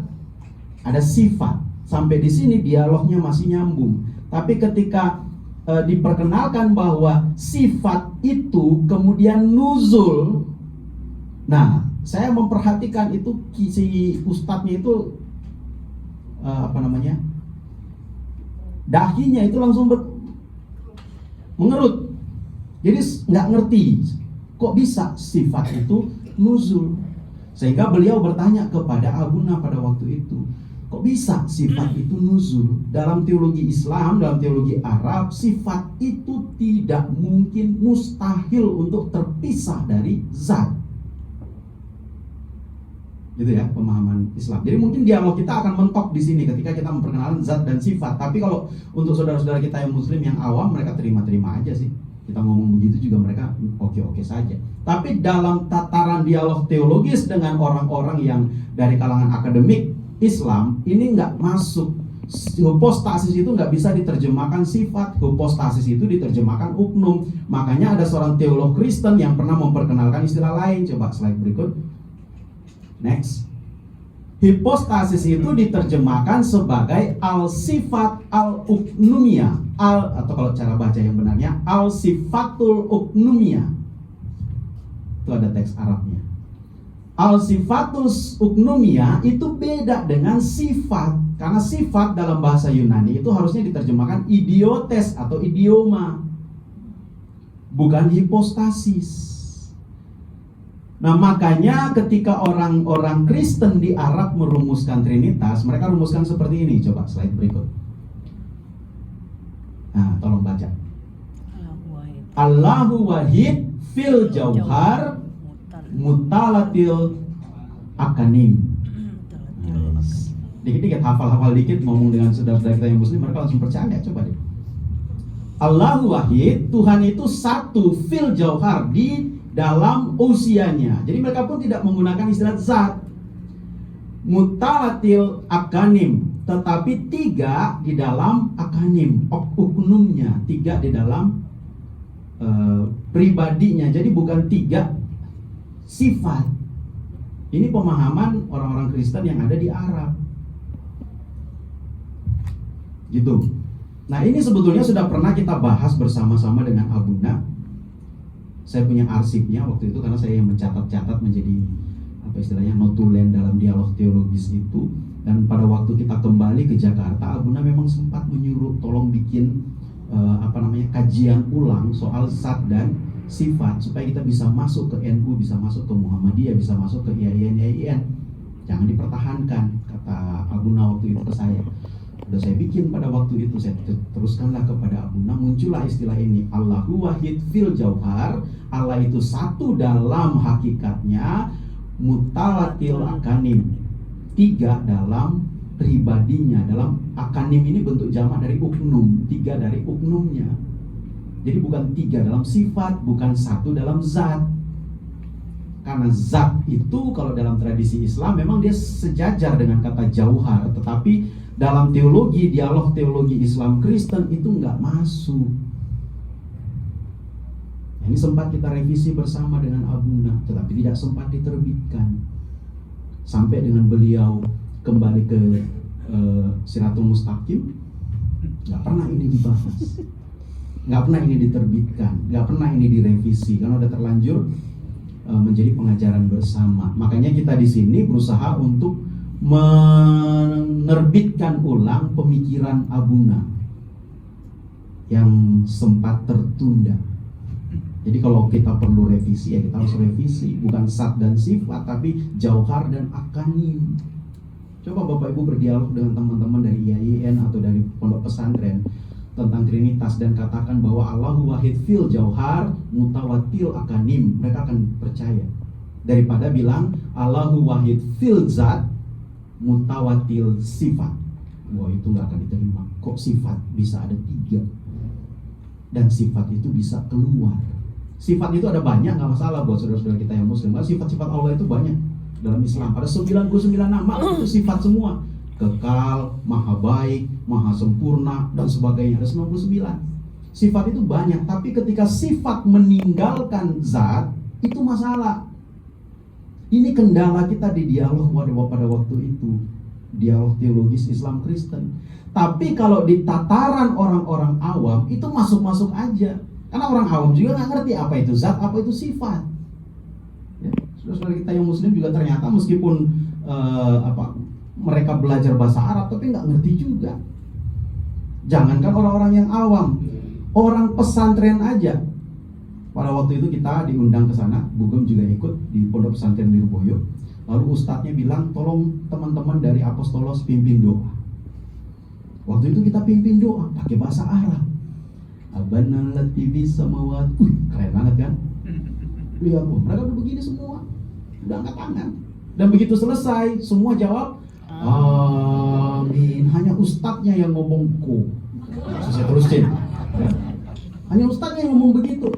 ada sifat. Sampai di sini dialognya masih nyambung. Tapi ketika diperkenalkan bahwa sifat itu kemudian nuzul. Nah, saya memperhatikan itu, si ustadznya itu dahinya itu langsung mengerut. Jadi nggak ngerti kok bisa sifat itu nuzul. Sehingga beliau bertanya kepada Abuna pada waktu itu, kok bisa sifat itu nuzul? Dalam teologi Islam, dalam teologi Arab, sifat itu tidak mungkin, mustahil untuk terpisah dari zat. Gitu ya, pemahaman Islam. Jadi mungkin dialog kita akan mentok di sini ketika kita memperkenalkan zat dan sifat. Tapi kalau untuk saudara-saudara kita yang muslim, yang awam, mereka terima-terima aja sih. Kita ngomong begitu juga mereka oke-oke saja. Tapi dalam tataran dialog teologis dengan orang-orang yang dari kalangan akademik Islam, ini nggak masuk. Hipostasis itu nggak bisa diterjemahkan sifat. Hipostasis itu diterjemahkan uknum. Makanya ada seorang teolog Kristen yang pernah memperkenalkan istilah lain. Coba slide berikut. Next. Hipostasis itu diterjemahkan sebagai al-sifat al-uknumia, atau kalau cara baca yang benarnya al-sifatul uknumia. Itu ada teks Arabnya. Al-sifatus uknumia itu beda dengan sifat. Karena sifat dalam bahasa Yunani itu harusnya diterjemahkan idiotes atau idioma, bukan hipostasis. Nah, makanya ketika orang-orang Kristen di Arab merumuskan Trinitas, mereka rumuskan seperti ini. Coba slide berikut. Nah, tolong baca. Allahu wahid fil jauhar mutalatil akanim. Dikit-dikit hafal-hafal dikit, ngomong dengan saudara-saudara kita yang muslim, mereka langsung percaya. Coba deh. Allahu wahid, Tuhan itu satu, fil jauhar, di dalam usianya. Jadi mereka pun tidak menggunakan istilah zat. Mutalatil akanim, tetapi tiga di dalam akanim, uknumnya, tiga di dalam pribadinya. Jadi bukan tiga sifat. Ini pemahaman orang-orang Kristen yang ada di Arab. Gitu. Nah, ini sebetulnya sudah pernah kita bahas bersama-sama dengan Abuna. Saya punya arsipnya waktu itu karena saya yang mencatat-catat menjadi apa istilahnya notulen dalam dialog teologis itu. Dan pada waktu kita kembali ke Jakarta, Abuna memang sempat menyuruh tolong bikin kajian ulang soal zat dan sifat supaya kita bisa masuk ke NU, bisa masuk ke Muhammadiyah, bisa masuk ke IAIN. Jangan dipertahankan, kata Abuna waktu itu ke saya. Udah saya bikin pada waktu itu, saya teruskanlah kepada Abuna, muncullah istilah ini, Allahu wahid fil jauhar, Allah itu satu dalam hakikatnya, mutalatil akanim, tiga dalam pribadinya. Dalam akanim ini bentuk jamak dari uknum, tiga dari uknumnya. Jadi bukan tiga dalam sifat, bukan satu dalam zat. Karena zat itu kalau dalam tradisi Islam memang dia sejajar dengan kata jauhar, tetapi dalam teologi, dialog teologi Islam Kristen itu nggak masuk. Ini sempat kita revisi bersama dengan Abuna, tetapi tidak sempat diterbitkan. Sampai dengan beliau kembali ke Siratul Mustaqim, nggak pernah ini dibahas, nggak pernah ini diterbitkan, nggak pernah ini direvisi, karena udah terlanjur menjadi pengajaran bersama. Makanya kita di sini berusaha untuk menerbitkan ulang pemikiran Abuna yang sempat tertunda. Jadi kalau kita perlu revisi, ya kita harus revisi, bukan zat dan sifat, tapi jauhar dan akanim. Coba Bapak Ibu berdialog dengan teman-teman dari IAIN atau dari pondok pesantren tentang Trinitas dan katakan bahwa Allahu wahid fil jauhar mutawatil akanim, mereka akan percaya. Daripada bilang Allahu wahid fil zat mutawatil sifat, wah itu nggak akan diterima. Kok sifat bisa ada tiga dan sifat itu bisa keluar? Sifat itu ada banyak, nggak masalah buat saudara-saudara kita yang muslim. Sifat-sifat Allah itu banyak dalam Islam. Ada 99 nama, itu sifat semua. Kekal, maha baik, maha sempurna, dan sebagainya. Ada 99. Sifat itu banyak, tapi ketika sifat meninggalkan zat, itu masalah. Ini kendala kita di dialog pada waktu itu, dialog teologis Islam Kristen. Tapi kalau di tataran orang-orang awam, itu masuk-masuk aja. Karena orang awam juga nggak ngerti apa itu zat, apa itu sifat. Ya, saudara-saudara kita yang muslim juga ternyata meskipun mereka belajar bahasa Arab, tapi nggak ngerti juga. Jangankan orang-orang yang awam, orang pesantren aja. Pada waktu itu kita diundang ke sana, Bugem juga ikut di Pondok Pesantren Lirboyo. Lalu ustadznya bilang, tolong teman-teman dari Apostolos pimpin doa. Waktu itu kita pimpin doa pakai bahasa Arab. Abana latibi samawat, keren banget kan? Lihat, mereka udah begini semua, udah angkat tangan. Dan begitu selesai, semua jawab, amin. Hanya ustadznya yang ngomong ko. Saya terusin. Hanya ustadznya yang ngomong begitu.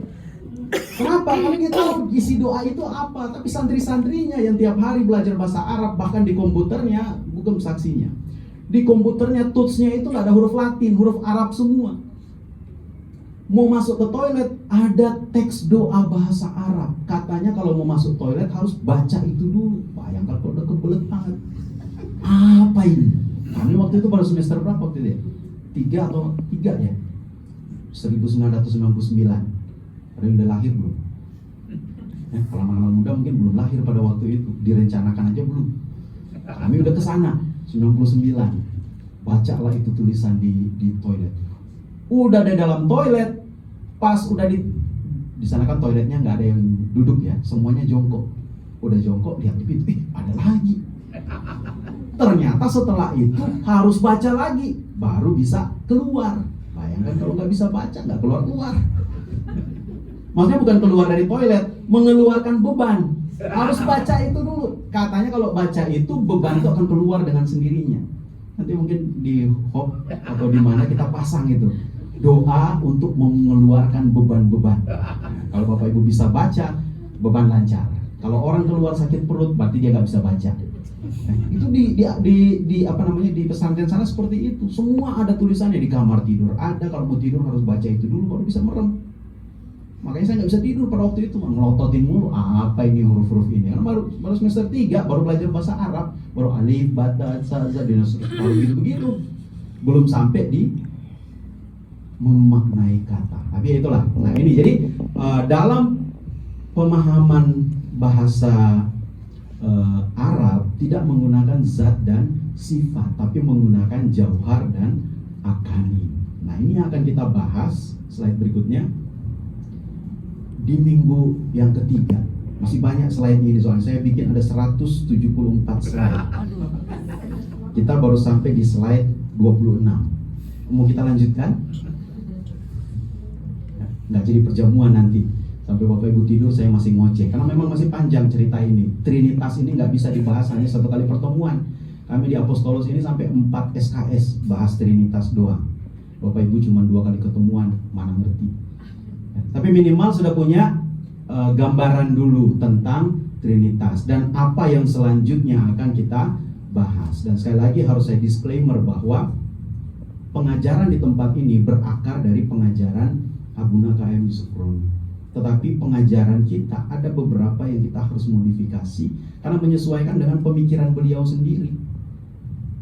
Kenapa? Karena kita tahu isi doa itu apa. Tapi santri-santrinya yang tiap hari belajar bahasa Arab, bahkan di komputernya, bukan saksinya, di komputernya tutsnya itu nggak ada huruf Latin, huruf Arab semua. Mau masuk ke toilet ada teks doa bahasa Arab. Katanya kalau mau masuk toilet harus baca itu dulu. Bayangkan kalau udah kebelet banget. Apa ini? Kami waktu itu pada semester berapa waktu itu ya? 3 ya? 1999. Ada yang udah lahir belum? Kalau anak-anak muda mungkin belum lahir pada waktu itu, direncanakan aja belum. Kami udah ke sana 99. Bacalah itu tulisan di toilet. Udah di dalam toilet, pas udah di sana kan toiletnya nggak ada yang duduk ya, semuanya jongkok. Udah jongkok, lihat di pintu, ada lagi. Ternyata setelah itu harus baca lagi, baru bisa keluar. Bayangkan kalau nggak bisa baca, nggak keluar-keluar. Maksudnya bukan keluar dari toilet, mengeluarkan beban. Harus baca itu dulu. Katanya kalau baca itu, beban itu akan keluar dengan sendirinya. Nanti mungkin di hop atau di mana kita pasang itu. Doa untuk mengeluarkan beban-beban. Kalau Bapak Ibu bisa baca, beban lancar. Kalau orang keluar sakit perut, berarti dia nggak bisa baca. Itu di pesantren sana seperti itu. Semua ada tulisannya di kamar tidur. Ada, kalau mau tidur harus baca itu dulu baru bisa merem. Makanya saya nggak bisa tidur pada waktu itu, melototin mulu. Apa ini huruf-huruf ini? Karena baru semester 3, baru belajar bahasa Arab, baru alif, bata, saza, baru begitu. Belum sampai di memaknai kata. Tapi itulah. Nah ini jadi dalam pemahaman bahasa Arab tidak menggunakan zat dan sifat, tapi menggunakan jauhar dan akani. Nah ini akan kita bahas slide berikutnya di minggu yang ketiga. Masih banyak slide ini soalnya saya bikin ada 174 slide. Kita baru sampai di slide 26. Mau kita lanjutkan? Nggak jadi perjamuan nanti. Sampai Bapak Ibu tidur saya masih ngoceh. Karena memang masih panjang cerita ini. Trinitas ini nggak bisa dibahas hanya satu kali pertemuan. Kami di Apostolos ini sampai 4 SKS bahas Trinitas doang. Bapak Ibu cuma 2 kali ketemuan, mana ngerti. Tapi minimal sudah punya gambaran dulu tentang Trinitas dan apa yang selanjutnya akan kita bahas. Dan sekali lagi harus saya disclaimer bahwa pengajaran di tempat ini berakar dari pengajaran Abuna KM Yusuf Roni. Tetapi pengajaran kita ada beberapa yang kita harus modifikasi karena menyesuaikan dengan pemikiran beliau sendiri.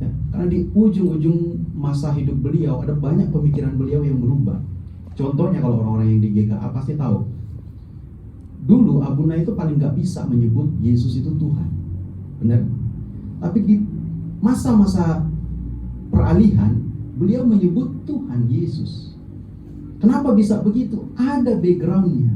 Ya, karena di ujung-ujung masa hidup beliau ada banyak pemikiran beliau yang berubah. Contohnya kalau orang-orang yang di GKA pasti tahu. Dulu Abuna itu paling gak bisa menyebut Yesus itu Tuhan. Benar? Tapi di masa-masa peralihan beliau menyebut Tuhan Yesus. Kenapa bisa begitu? Ada backgroundnya,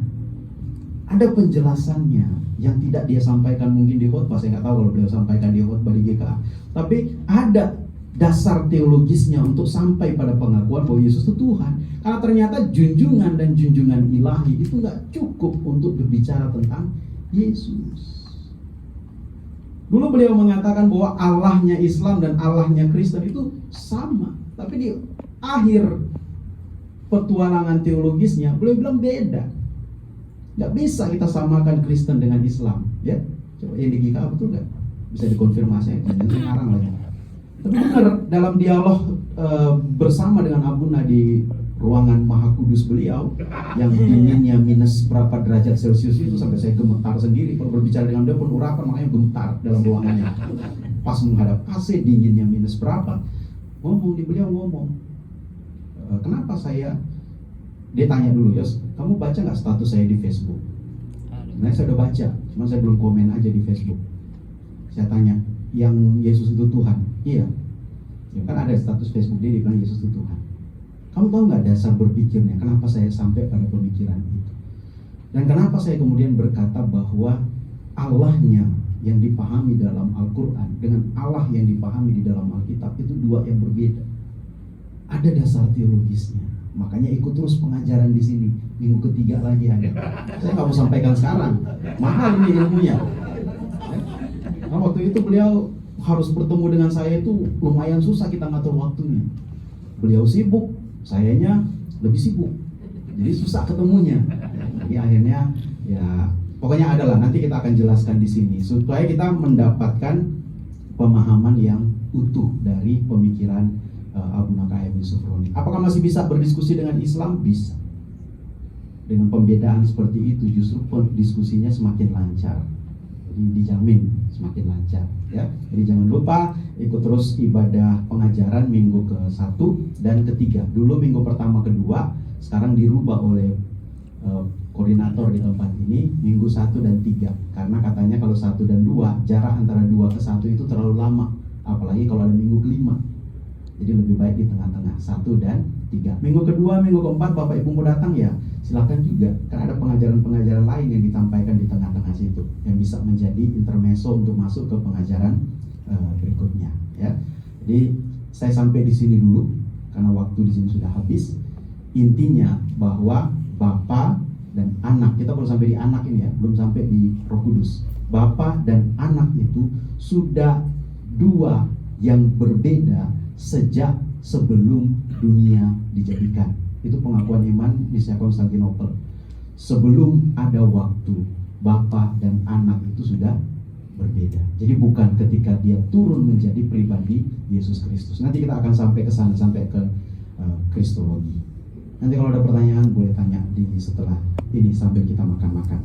ada penjelasannya yang tidak dia sampaikan mungkin di khotbah. Saya nggak tahu kalau beliau sampaikan di khotbah di GKA. Tapi ada dasar teologisnya untuk sampai pada pengakuan bahwa Yesus itu Tuhan. Karena ternyata junjungan dan junjungan ilahi itu nggak cukup untuk berbicara tentang Yesus. Dulu beliau mengatakan bahwa Allahnya Islam dan Allahnya Kristen itu sama. Tapi di akhir petualangan teologisnya beliau bilang beda. Nggak bisa kita samakan Kristen dengan Islam. Ya, coba yang di GKA betul nggak? Bisa dikonfirmasi. Sekarang lagi. Tapi benar, dalam dialog bersama dengan Abuna di ruangan Maha Kudus beliau yang dinginnya minus berapa derajat Celcius itu sampai saya gemetar sendiri kalau berbicara dengan dia pun urapan, makanya gemetar dalam ruangannya. Pas menghadap AC dinginnya minus berapa, beliau ngomong, kenapa dia tanya dulu, Yos, kamu baca nggak status saya di Facebook? Nah, saya udah baca, cuma saya belum komen aja di Facebook. Saya tanya, yang Yesus itu Tuhan? Iya. Ya kan ada status Facebook dia bilang Yesus itu Tuhan. Kamu tahu nggak dasar berpikirnya? Kenapa saya sampai pada pemikiran itu? Dan kenapa saya kemudian berkata bahwa Allahnya yang dipahami dalam Al-Quran dengan Allah yang dipahami di dalam Alkitab itu dua yang berbeda. Ada dasar teologisnya. Makanya ikut terus pengajaran di sini. Minggu ketiga lagi ada. Saya nggak mau sampaikan sekarang. Mahal ini ilmunya. Nah, waktu itu beliau harus bertemu dengan saya itu lumayan susah kita ngatur waktunya. Beliau sibuk, sayanya lebih sibuk. Jadi susah ketemunya. Jadi akhirnya ya pokoknya adalah nanti kita akan jelaskan di sini supaya kita mendapatkan pemahaman yang utuh dari pemikiran Abuna KM Yusuf Roni. Apakah masih bisa berdiskusi dengan Islam? Bisa. Dengan pembedaan seperti itu justru diskusinya semakin lancar. Dijamin semakin lancar ya. Jadi jangan lupa ikut terus ibadah pengajaran minggu ke-1 dan ke-3. Dulu minggu pertama kedua, sekarang dirubah oleh koordinator di tempat ini minggu 1 dan 3, karena katanya kalau 1 dan 2 jarak antara 2 ke 1 itu terlalu lama, apalagi kalau ada minggu ke-5. Jadi lebih baik di tengah-tengah 1 dan 3. Minggu kedua, minggu keempat Bapak Ibu mau datang ya silakan juga, kan ada pengajaran-pengajaran lain yang ditampaikan di tengah-tengah situ yang bisa menjadi intermezzo untuk masuk ke pengajaran berikutnya ya. Jadi saya sampai di sini dulu karena waktu di sini sudah habis. Intinya bahwa Bapa dan Anak, kita belum sampai di Anak ini ya, belum sampai di Roh Kudus. Bapa dan Anak itu sudah dua yang berbeda sejak sebelum dunia dijadikan. Itu pengakuan iman di Konstantinopel. Sebelum ada waktu, Bapa dan Anak itu sudah berbeda. Jadi bukan ketika dia turun menjadi pribadi Yesus Kristus. Nanti kita akan sampai ke sana, sampai ke Kristologi. Nanti kalau ada pertanyaan boleh tanya di setelah ini sambil kita makan-makan.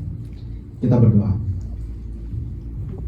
Kita berdoa.